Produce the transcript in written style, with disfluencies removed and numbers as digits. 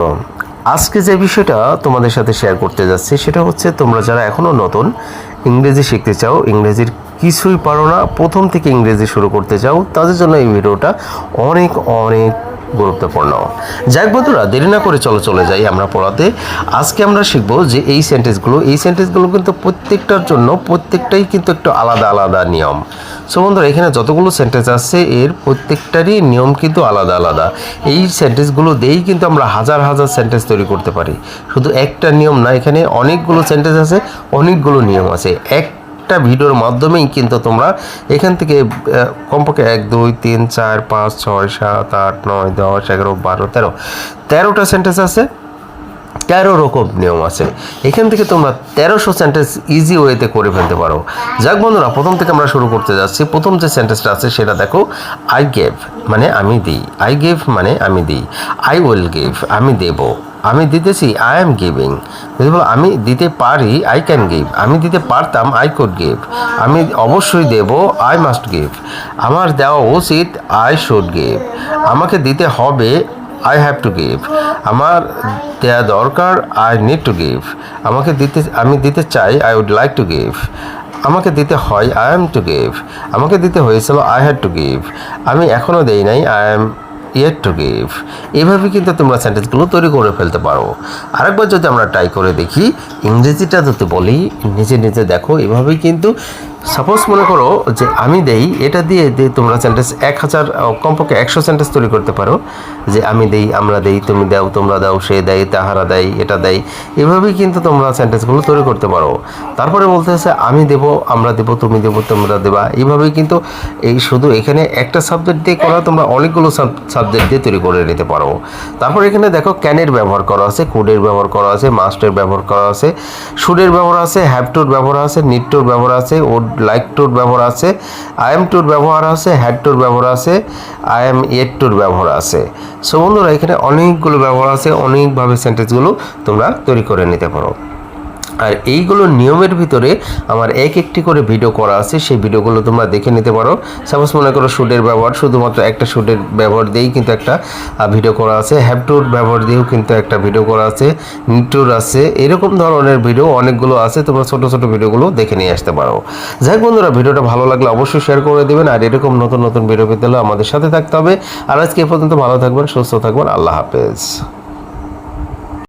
তো আজকে যে বিষয়টা তোমাদের সাথে শেয়ার করতে যাচ্ছি সেটা হচ্ছে, তোমরা যারা এখনও নতুন ইংরেজি শিখতে চাও, ইংরেজির কিছুই পারো না, প্রথম থেকে ইংরেজি শুরু করতে চাও, তাদের জন্য এই ভিডিওটা অনেক অনেক গুরুত্বপূর্ণ। যাই বন্ধুরা, দেরি না করে চলে যাই আমরা পড়াতে। আজকে আমরা শিখবো যে এই সেন্টেন্সগুলো কিন্তু প্রত্যেকটার জন্য প্রত্যেকটাই কিন্তু একটু আলাদা আলাদা নিয়ম। সো বন্ধুরা, এখানে যতগুলো সেন্টেন্স আছে এর প্রত্যেকটারই নিয়ম কিন্তু আলাদা আলাদা। এই সেন্টেন্সগুলো দিয়েই কিন্তু আমরা হাজার হাজার সেন্টেন্স তৈরি করতে পারি। শুধু একটা নিয়ম না, এখানে অনেকগুলো সেন্টেন্স আছে, অনেকগুলো নিয়ম আছে। একটা ভিডিওর মাধ্যমেই কিন্তু তোমরা এখান থেকে কমপক্ষে 1 2 3 4 5 6 7 8 9 10 11 12 13টা সেন্টেন্স আছে, 13 রকম নিয়ম আছে। এখান থেকে তোমরা 1300 সেন্টেন্স ইজি ওয়েতে করে ফেলতে পারো। যাক বন্ধুরা, প্রথম থেকে আমরা শুরু করতে যাচ্ছি। প্রথম যে সেন্টেন্সটা আছে সেটা দেখো, আই গেভ মানে আমি দিই, আই গেভ মানে আমি দিই, আই উইল গিভ আমি দেব, আমি দিতেছি, আই এম গিভিং। যদি বলো আমি দিতে পারি, আই ক্যান গিভ, আমি দিতে পারতাম, আই কুড গিভ, আমি অবশ্যই দেব, আই মাস্ট গিভ, আমার দেওয়া উচিত, আই শুড গিভ, আমাকে দিতে হবে, আই হ্যাভ টু গিভ, আমার দেওয়া দরকার, আই নিড টু গিভ, আমি দিতে চাই, I would like to give, আমাকে দিতে হয়, আই এম টু গিভ, আমাকে দিতে হয়েছিল, আই হ্যাড টু গিভ, আমি এখনও দেই নাই, I am yet to give. এইভাবে কিন্তু তোমরা সেন্টেন্সগুলো তৈরি করে ফেলতে পারো। আরেকবার যদি আমরা ট্রাই করে দেখি, ইংরেজিটা যদি বলি, নিজে নিজে দেখো, এভাবেই কিন্তু সাপোজ মনে করো যে আমি দেই, এটা দিয়ে তোমরা সেন্টেন্স 1000 কমপক্ষে 100 সেন্টেন্স তৈরি করতে পারো। যে আমি দেই, আমরা দেই, তুমি দাও, তোমরা দাও, সে দেয়, তাহারা দেয়, এটা দেয়, এভাবেই কিন্তু তোমরা সেন্টেন্সগুলো তৈরি করতে পারো। তারপরে বলতে হচ্ছে আমি দেব, আমরা দেব, তুমি দেব, তোমরা দেবা, এইভাবেই কিন্তু এই শুধু এখানে একটা সাবজেক্ট দিয়ে করা, তোমরা অনেকগুলো সাবজেক্ট দিয়ে তৈরি করে নিতে পারো। তারপর এখানে দেখো ক্যানের ব্যবহার করা আছে, কুডের ব্যবহার করা আছে, মাস্টের ব্যবহার করা আছে, শুডের ব্যবহার আছে, হ্যাভ টুর ব্যবহার আছে, নিড টুর ব্যবহার আছে, উড লাইক টুর ব্যবহার আছে, আই এম টুর ব্যবহার আছে, হ্যাড টুর ব্যবহার আছে, আই এম ইয়েট টুর ব্যবহার আছে। সো বন্ধুরা, এখানে অনেকগুলো ব্যবহার আছে, অনেকভাবে সেন্টেন্সগুলো তোমরা তৈরি করে নিতে পারো। আর এইগুলো নিয়মের ভিতরে আমার একটি করে ভিডিও করা আছে, সেই ভিডিওগুলো তোমরা দেখে নিতে পারো। সাপোজ মনে করো শুডের ব্যবহার, শুধুমাত্র একটা শুডের ব্যবহার দিয়েই কিন্তু একটা ভিডিও করা আছে, হ্যাভ টুর ব্যবহার দিয়েও কিন্তু একটা ভিডিও করা আছে, নিড টুর আছে, এরকম ধরনের ভিডিও অনেকগুলো আছে, তোমরা ছোট ছোট ভিডিওগুলো দেখে নিয়ে আসতে পারো। যাই বন্ধুরা, ভিডিওটা ভালো লাগলে অবশ্যই শেয়ার করে দেবেন, আর এরকম নতুন নতুন ভিডিও পেতে হলে আমাদের সাথে থাকতে হবে। আর আজকে এ পর্যন্ত ভালো থাকবেন, সুস্থ থাকবেন, আল্লাহ হাফেজ।